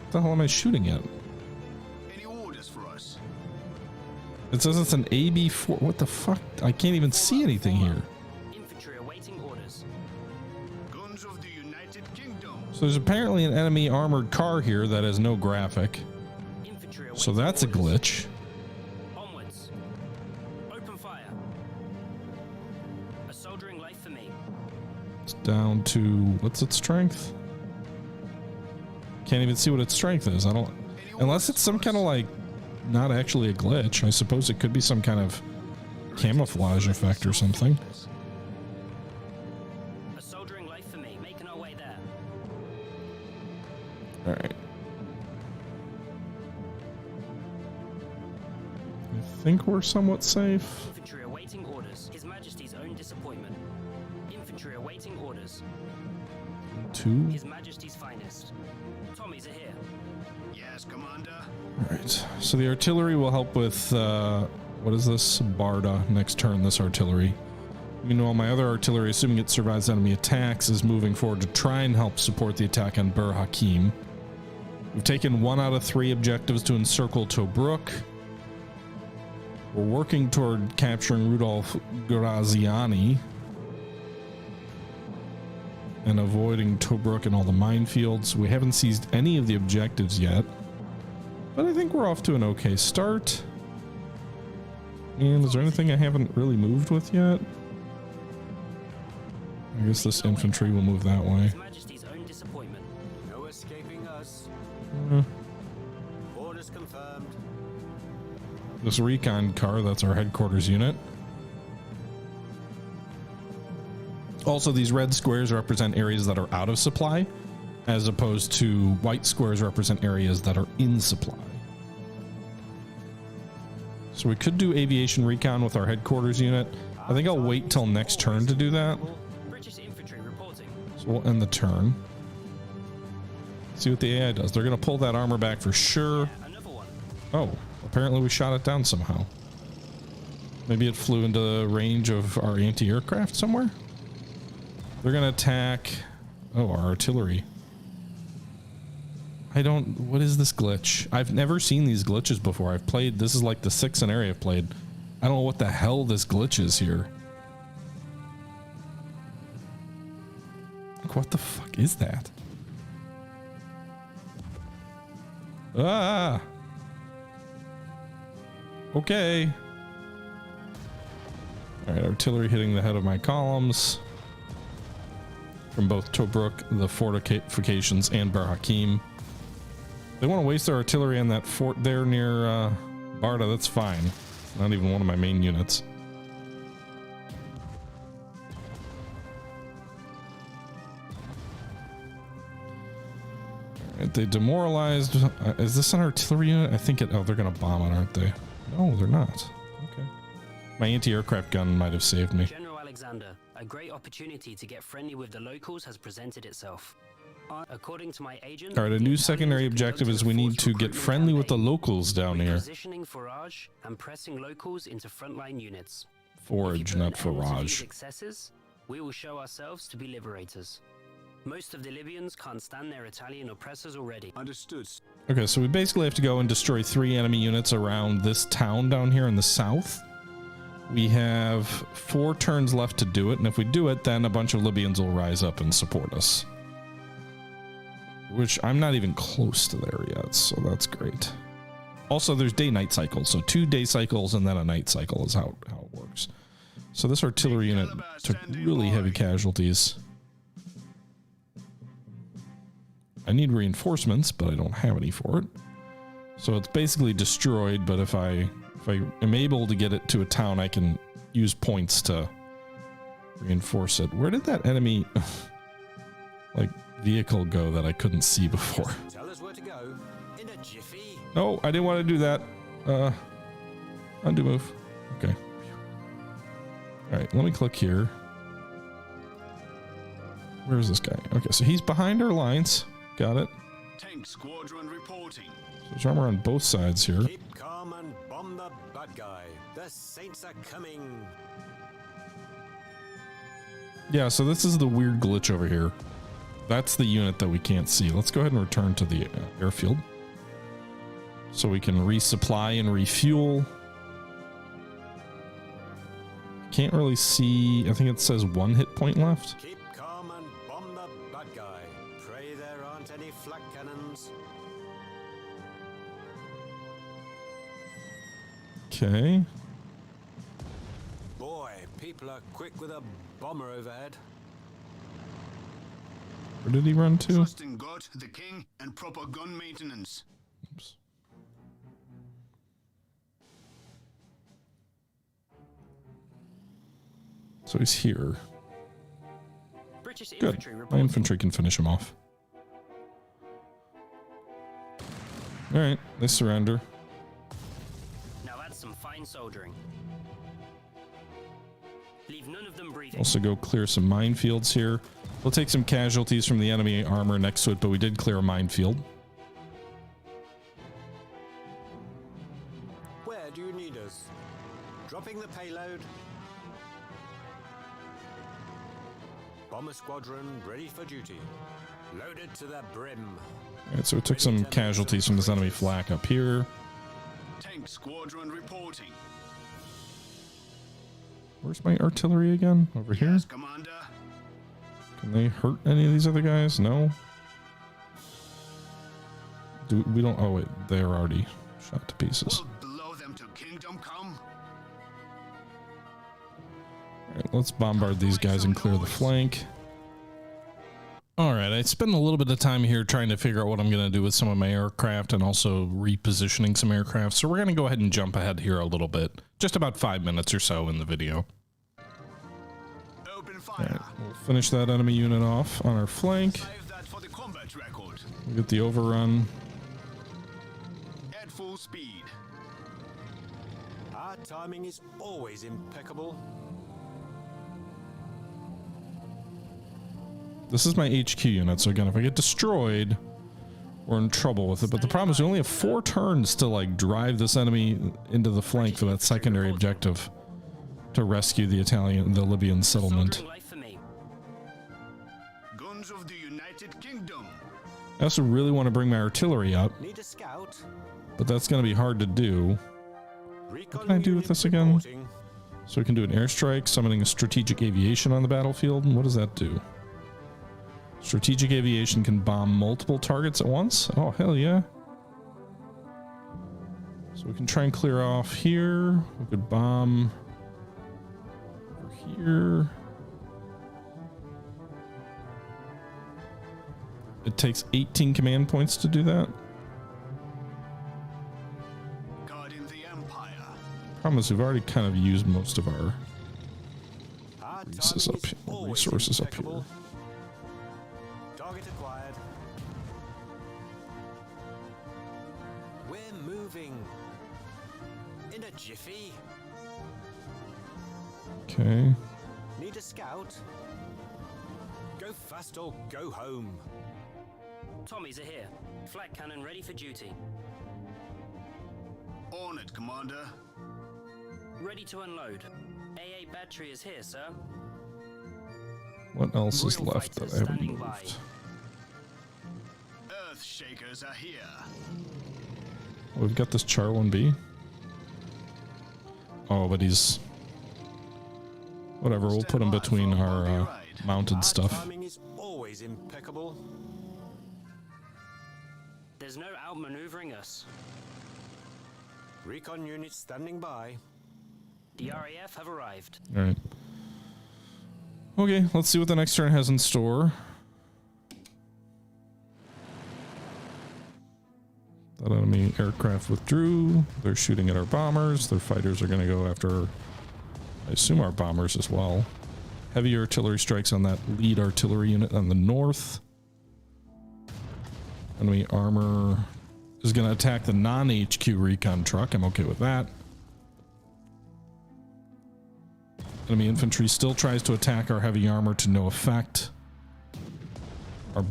What the hell am I shooting at? Any orders for us? It says it's an AB4. What the fuck? I can't even see anything here. Infantry awaiting orders. Guns of the United Kingdom. So there's apparently an enemy armored car here that has no graphic. Infantry So awaiting that's a orders. glitch. Onwards. Open fire. A soldiering life for me. It's down to, what's its strength? Can't even see what its strength is. I don't, unless it's some kind of like, not actually a glitch. I suppose it could be some kind of camouflage effect or something. A soldiering life for me. Making our way there. All right. I think we're somewhat safe. Infantry awaiting orders. His Majesty's own disappointment. Infantry awaiting orders. 2. His Majesty's finest. Tommies are here. Yes, Commander. All right. So the artillery will help with, what is this? Barda. Next turn, this artillery. Meanwhile, my other artillery, assuming it survives enemy attacks, is moving forward to try and help support the attack on Bir Hakim. We've taken 1 out of 3 objectives to encircle Tobruk. We're working toward capturing Rudolph Graziani and avoiding Tobruk and all the minefields. We haven't seized any of the objectives yet, but I think we're off to an okay start. And is there anything I haven't really moved with yet? I guess this infantry will move that way. His Majesty's own disappointment. No escaping us. Orders confirmed. This recon car, that's our headquarters unit. Also, these red squares represent areas that are out of supply, as opposed to white squares represent areas that are in supply. So we could do aviation recon with our headquarters unit. I think I'll wait till next turn to do that. British infantry reporting. So we'll end the turn. See what the AI does. They're going to pull that armor back for sure. Another one. Oh, apparently we shot it down somehow. Maybe it flew into the range of our anti-aircraft somewhere? They're going to attack... Oh, our artillery. What is this glitch? I've never seen these glitches before. I've played... This is like the 6th scenario I've played. I don't know what the hell this glitch is here. Like, what the fuck is that? Ah! Okay. Alright, artillery hitting the head of my columns. From both Tobruk, the fortifications, and Bar Hakim. They want to waste their artillery on that fort there near Barda, that's fine. Not even one of my main units. Alright, they demoralized. Is this an artillery unit? I think it... Oh, they're going to bomb it, aren't they? No, they're not. Okay. My anti-aircraft gun might have saved me. General Alexander, a great opportunity to get friendly with the locals has presented itself. According to my agent, all right, a new secondary objective is we need to get friendly with the locals down here. Positioning forage and pressing locals into frontline units. Forage, not forage. Excesses, we will show ourselves to be liberators. Most of the Libyans can't stand their Italian oppressors already. Understood. Okay, so we basically have to go and destroy 3 enemy units around this town down here in the south. We have 4 turns left to do it, and if we do it, then a bunch of Libyans will rise up and support us. Which I'm not even close to there yet, so that's great. Also, there's day-night cycles, so 2 day cycles and then a night cycle is how it works. So this artillery unit took really heavy casualties. I need reinforcements, but I don't have any for it. So it's basically destroyed, but if I am able to get it to a town, I can use points to reinforce it. Where did that enemy like vehicle go that I couldn't see before? Tell us where to go. In a jiffy. No, I didn't want to do that. Undo move. Okay. All right, let me click here. Where's this guy? Okay, so he's behind our lines. Got it. Tank squadron reporting. So there's armor on both sides here. Keep calm and bomb the bad guy. The Saints are coming. Yeah, so this is the weird glitch over here. That's the unit that we can't see. Let's go ahead and return to the airfield. So we can resupply and refuel. Can't really see. I think it says 1 hit point left. Keep calm and bomb the bad guy. Pray there aren't any flak cannons. Okay. Boy, people are quick with a bomber overhead. Where did he run to? Trust in God, the King, and proper gun maintenance. Oops. So he's here. British Good. infantry My reporting. infantry can finish him off. Alright, they surrender. Now that's some fine soldiering. Leave none of them breathing. Also go clear some minefields here. We'll take some casualties from the enemy armor next to it, but we did clear a minefield. Where do you need us? Dropping the payload. Bomber squadron ready for duty. Loaded to the brim. Alright, so we took some casualties from this enemy flak up here. Tank squadron reporting. Where's my artillery again? Over here? Yes, Commander. Can they hurt any of these other guys? No. We don't. Oh wait, they're already shot to pieces. We'll blow them to kingdom come. All right, let's bombard these guys and clear the flank. All right, I spent a little bit of time here trying to figure out what I'm going to do with some of my aircraft and also repositioning some aircraft. So we're going to go ahead and jump ahead here a little bit, just about 5 minutes or so in the video. Open All fire. right, we'll finish that enemy unit off on our flank. Save that for the combat record. We get the overrun. At full speed. Our timing is always impeccable. This is my HQ unit, so again, if I get destroyed, we're in trouble with it. But the problem is we only have 4 turns to like drive this enemy into the flank for that secondary objective to rescue the Libyan settlement. Soldering life for me. Guns of the United Kingdom. I also really want to bring my artillery up, Need a scout? but that's going to be hard to do. Recon What can I do with unit this again? reporting. So we can do an airstrike, summoning a strategic aviation on the battlefield. And what does that do? Strategic aviation can bomb multiple targets at once. Oh, hell yeah. So we can try and clear off here. We could bomb over here. It takes 18 command points to do that. Guarding the Empire. Problem is we've already kind of used most of our Our resources timing up is always resources up impeccable. here. Target acquired. We're moving. In a jiffy. Okay. Need a scout? Go fast or go home. Tommies are here. Flak cannon ready for duty. On it, Commander. Ready to unload. AA battery is here, sir. What else is Royal left that fighters I haven't standing by. moved? Earth Shakers are here. We've got this Char 1B. Oh, but he's... Whatever, we'll put him between our mounted Our stuff. timing is always impeccable. There's no outmaneuvering us. Recon units standing by. The RAF have arrived. Alright. Okay, let's see what the next turn has in store. That enemy aircraft withdrew. They're shooting at our bombers. Their fighters are going to go after, I assume, our bombers as well. Heavy artillery strikes on that lead artillery unit on the north. Enemy armor is going to attack the non-HQ recon truck. I'm okay with that. Enemy infantry still tries to attack our heavy armor to no effect. Our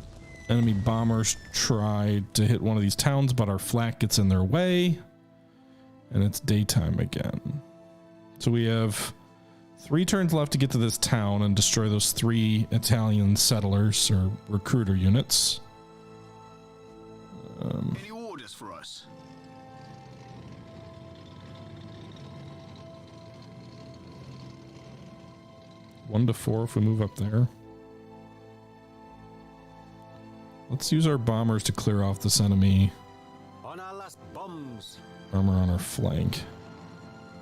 enemy bombers try to hit one of these towns, but our flak gets in their way. And it's daytime again. So we have 3 turns left to get to this town and destroy those 3 Italian settlers or recruiter units. Any orders for us? One to 4 if we move up there. Let's use our bombers to clear off this enemy On our last bombs. armor on our flank.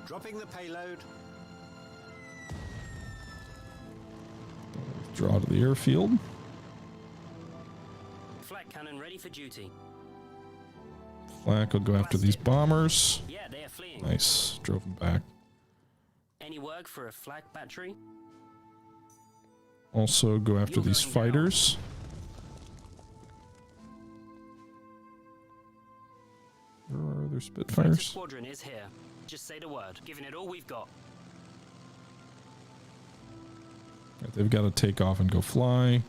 Dropping the payload. Draw to the airfield. Flak cannon ready for duty. Flak will go after these bombers. Yeah, they are fleeing. Nice. Drove them back. Any work for a flak battery? Also go after You're these going down. fighters. Where are their Fighter Spitfires? squadron is here. Just say the word. Giving it all we've got. Right, they've got to take off and go fly.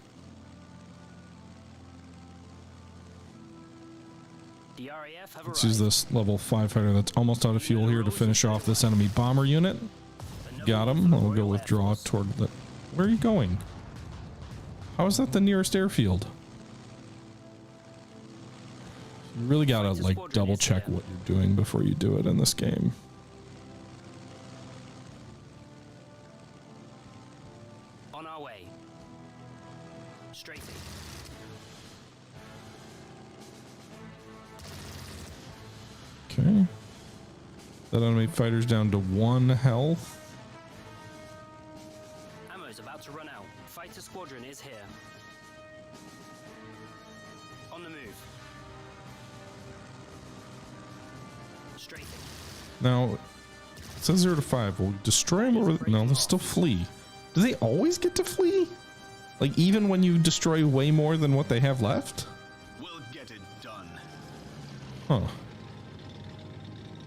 The RAF have Let's arrived. use this level 5 fighter that's almost out of fuel here to finish off this enemy bomber unit. Got him. We'll go withdraw toward the... Where are you going? How is that the nearest airfield? You really gotta like double check what you're doing before you do it in this game. On our way. Strafing. Okay. That enemy fighter's down to 1 health. Ammo's about to run out. Fighter squadron is here. On the move. Strafing. Now, it says 0 to 5. We'll destroy them or no, they'll still flee. Do they always get to flee? Like, even when you destroy way more than what they have left? We'll get it done. Huh.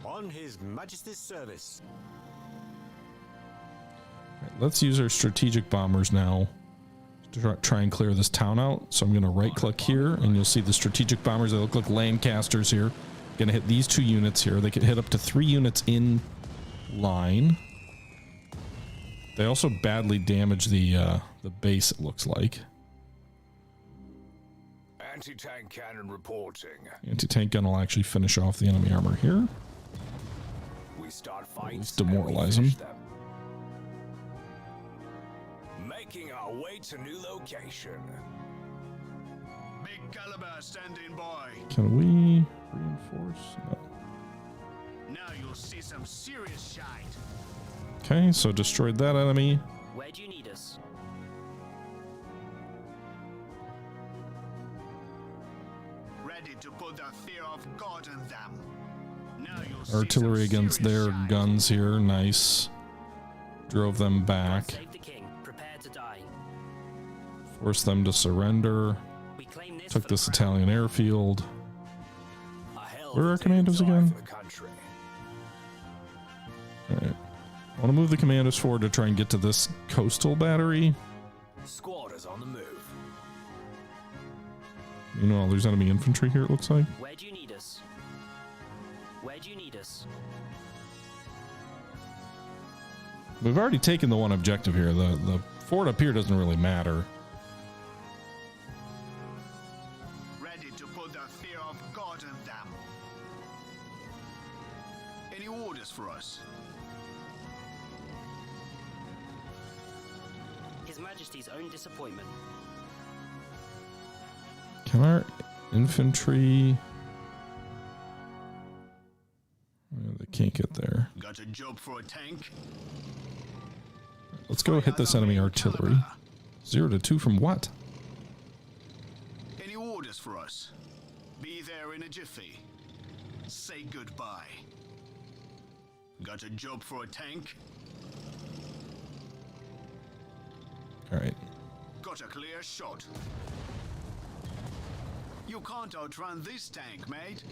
On His Majesty's service. Right, let's use our strategic bombers now to try and clear this town out. So I'm going to right click here and you'll see the strategic bombers. They look like Lancasters here. Going to hit these 2 units here. They could hit up to 3 units in line. They also badly damage the base, it looks like. Anti-tank cannon reporting. Anti-tank gun will actually finish off the enemy armor here. We start At fights. least demoralize them. Making our way to new location. Big caliber standing by. Can we reinforce? No. Now you'll see some serious shite. Okay, so destroyed that enemy. Where do you need us? Ready to put the fear of God in them. Now you'll see Artillery some against serious their shite. guns here. Nice. Drove them back. Save the king. Prepare to die. Forced them to surrender. We claim this Took for the this crown. Italian airfield. A hell Where of are a our commandos day again? for the country. Alright. I want to move the commandos forward to try and get to this coastal battery. Squatters on the move. Meanwhile, there's enemy infantry here, it looks like. Where do you need us? Where do you need us? We've already taken the one objective here. The fort up here doesn't really matter. Ready to put the fear of God in them. Any orders for us? His Majesty's own disappointment. Can our infantry... Oh, they can't get there. Got a job for a tank? Let's go hit this enemy artillery. 0 to 2 from what? Any orders for us? Be there in a jiffy. Say goodbye. Got a job for a tank? Alright. Got a clear shot. You can't outrun this tank, mate.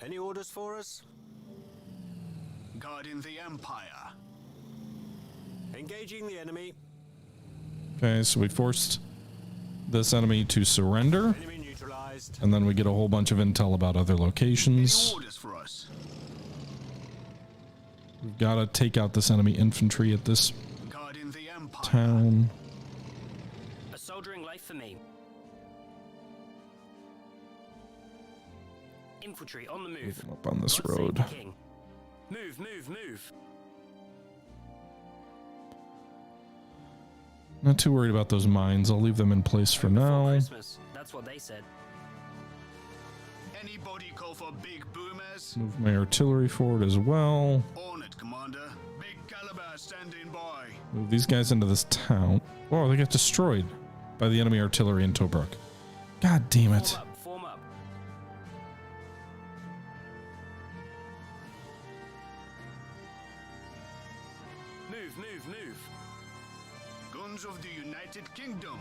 Any orders for us? Guarding the Empire. Engaging the enemy. Okay, so we forced this enemy to surrender. Enemy neutralized. And then we get a whole bunch of intel about other Any locations. orders for us? We've got to take out this enemy infantry at this Guarding the Empire. town. A soldiering life for me. Infantry on the move. Move them up on this God save road. the king. Move, move, move. Not too worried about those mines. I'll leave them in place for Before now. Christmas. That's what they said. Anybody call for big boomers? Move my artillery forward as well. On it, Commander. Big caliber standing by. Move these guys into this town. Oh, they got destroyed by the enemy artillery in Tobruk. God damn it. Form up, form up. Move, move, move. Guns of the United Kingdom.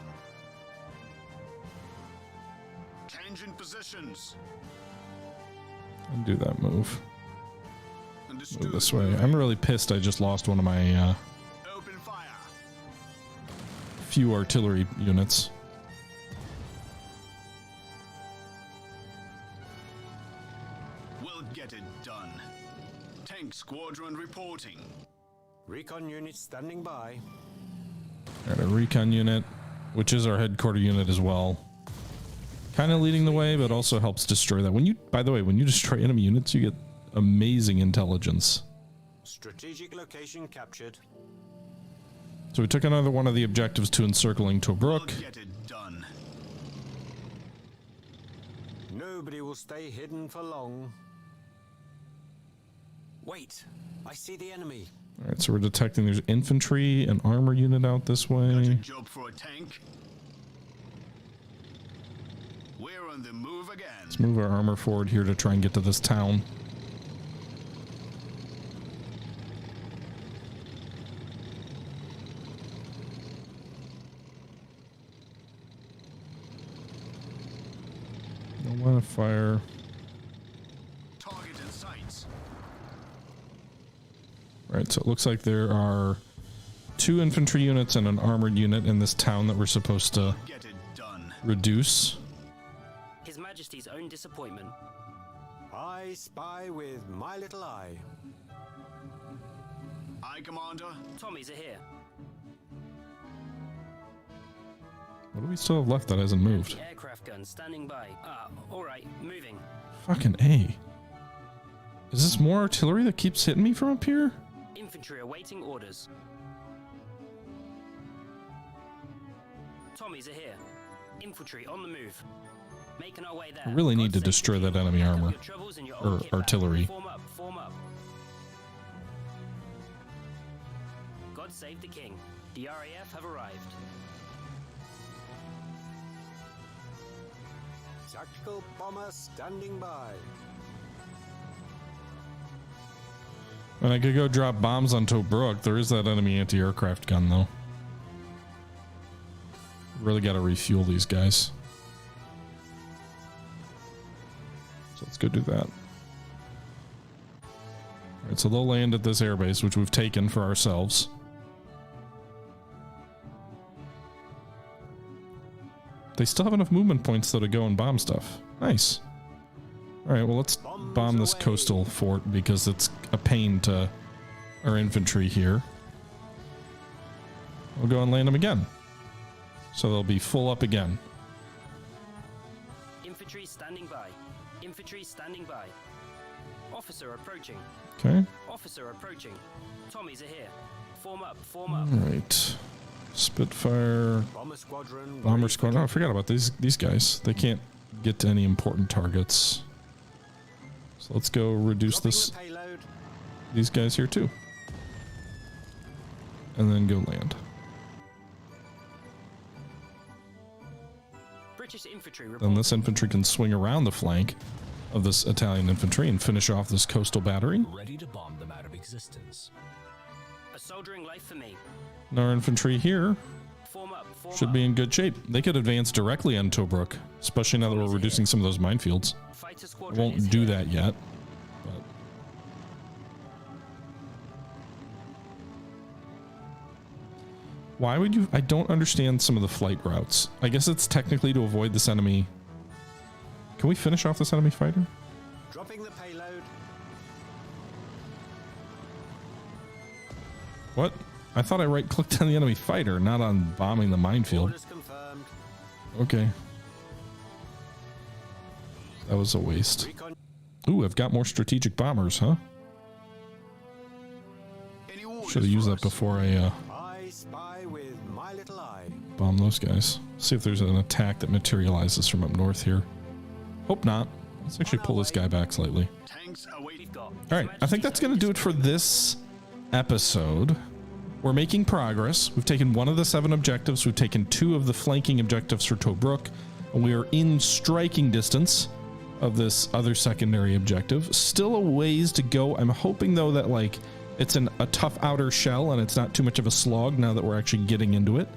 Changing positions. Undo that move. Understood. Move this way. I'm really pissed I just lost one of my Open fire. few artillery units. We'll get it done. Tank squadron reporting. Recon units standing by. Got a recon unit, which is our headquarter unit as well. Kind of leading the way, but also helps destroy that. When you, by the way, when you destroy enemy units, you get amazing intelligence. Strategic location captured. So we took another one of the objectives to encircling Tobruk. We'll get it done. Nobody will stay hidden for long. Wait, I see the enemy. All right, so we're detecting there's infantry and armor unit out this Got a way. job for a tank. We're on the move again. Let's move our armor forward here to try and get to this town. Don't want to fire. Target in sights. Right, so it looks like there are 2 infantry units and an armored unit in this town that we're supposed to Get it done. reduce. His Majesty's own disappointment. I spy with my little eye. Aye, Commander. Tommies are here. What do we still have left that hasn't moved? Aircraft gun standing by. Ah, alright, moving. Fucking A. Is this more artillery that keeps hitting me from up here? Infantry awaiting orders. Tommies are here. Infantry on the move. Making our way there. I really need to God save the destroy king. that enemy Pack up armor. your troubles and your Or old kit back. artillery. Form up, form up. God save the king. The RAF have arrived. Tactical bomber standing by. And I could go drop bombs on Tobruk. There is that enemy anti-aircraft gun though. Really got to refuel these guys. So let's go do that. Alright, so they'll land at this airbase, which we've taken for ourselves. They still have enough movement points though to go and bomb stuff. Nice. Alright, well let's bomb this coastal fort because it's a pain to our infantry here. We'll go and land them again. So they'll be full up again. Infantry standing by. Infantry standing by. Officer approaching. Okay. Officer approaching. Tommies are here. Form up, form up. Alright. Spitfire. Bomber squadron. Bomber ready for squad. Oh, I forgot about these guys. They can't get to any important targets. So let's go reduce dropping this the payload. these guys here too. And then go land. British infantry Then reporting. this infantry can swing around the flank of this Italian infantry and finish off this coastal battery. Ready to bomb them out of existence. A soldiering life for me. And our infantry here Form up, form should up. be in good shape. They could advance directly on Tobruk, especially now that we're reducing some of those minefields. Fighter I squadron is won't do here. that yet. But why would you? I don't understand some of the flight routes. I guess it's technically to avoid this enemy. Can we finish off this enemy fighter? Dropping the payload. What? I thought I right-clicked on the enemy fighter, not on bombing the minefield. Orders confirmed. Okay. That was a waste. Recon. Ooh, I've got more strategic bombers, huh? Any orders Should have used for that us? before I I spy with my little eye. bomb those guys. See if there's an attack that materializes from up north here. Hope not. Let's actually pull this guy back slightly. Tanks awaiting. We've got. All right, I think that's going to do it for this episode. We're making progress. We've taken one of the 7 objectives. We've taken 2 of the flanking objectives for Tobruk. And we are in striking distance of this other secondary objective. Still a ways to go. I'm hoping, though, that like it's a tough outer shell and it's not too much of a slog now that we're actually getting into it.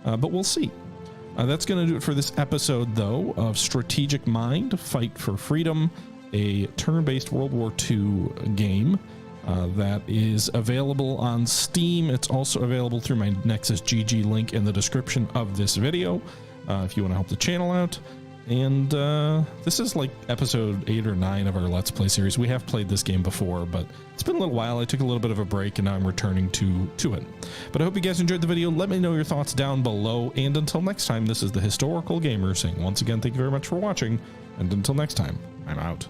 But we'll see. That's going to do it for this episode, though, of Strategic Mind, Fight for Freedom, a turn-based World War II game. That is available on Steam. It's also available through my Nexus GG link in the description of this video if you want to help the channel out. And this is like episode 8 or 9 of our Let's Play series. We have played this game before, but it's been a little while. I took a little bit of a break and now I'm returning to it. But I hope you guys enjoyed the video. Let me know your thoughts down below. And until next time, this is the Historical Gamer saying once again, thank you very much for watching. And until next time, I'm out.